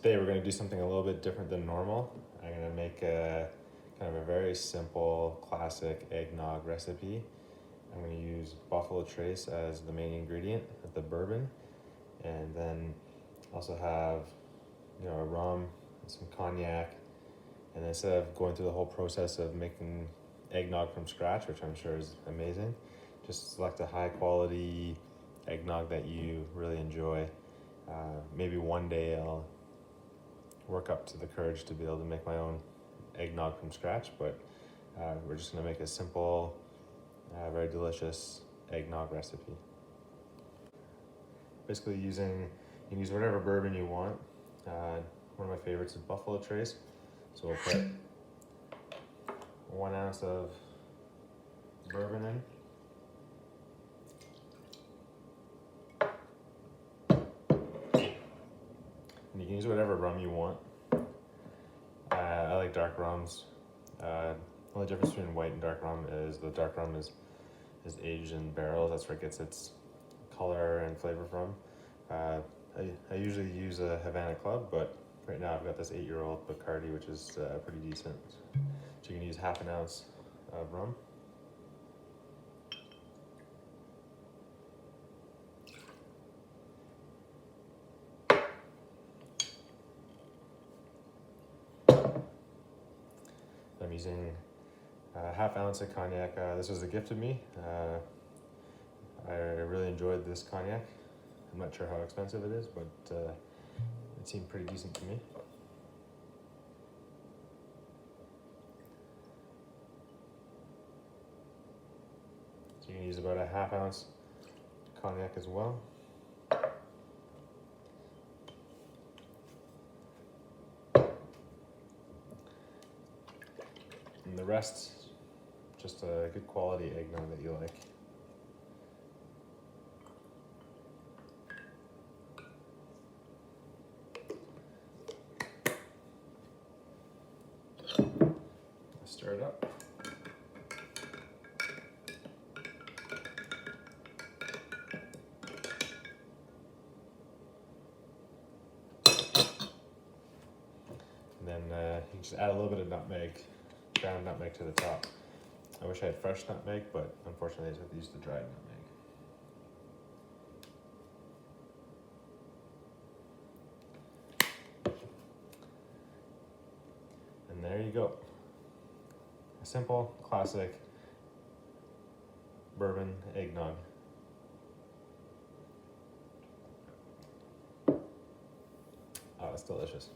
Today we're going to do something a little bit different than normal. I'm going to make a kind of a very simple classic eggnog recipe. I'm going to use Buffalo Trace as the main ingredient of the bourbon, and then also have a rum and some cognac. And instead of going through the whole process of making eggnog from scratch, which I'm sure is amazing, just select a high quality eggnog that you really enjoy. Maybe one day I'll work up to the courage to be able to make my own eggnog from scratch, but we're just going to make a simple, very delicious eggnog recipe. Basically you can use whatever bourbon you want. One of my favorites is Buffalo Trace, so we'll put 1 ounce of bourbon in. And you can use whatever rum you want. I like dark rums. The only difference between white and dark rum is the dark rum is aged in barrels. That's where it gets its color and flavor from. I usually use a Havana Club, but right now I've got this 8-year-old Bacardi, which is pretty decent. So you can use 1/2 ounce of rum. I'm using 1/2 ounce of cognac. This was a gift to me. I really enjoyed this cognac. I'm not sure how expensive it is, but it seemed pretty decent to me. So you can use about 1/2 ounce cognac as well. And the rest, just a good quality eggnog that you like. Stir it up. And then you just add a little bit of nutmeg, ground nutmeg to the top. I wish I had fresh nutmeg, but unfortunately I just have to use the dried nutmeg. And there you go. A simple, classic bourbon eggnog. Oh, it's delicious.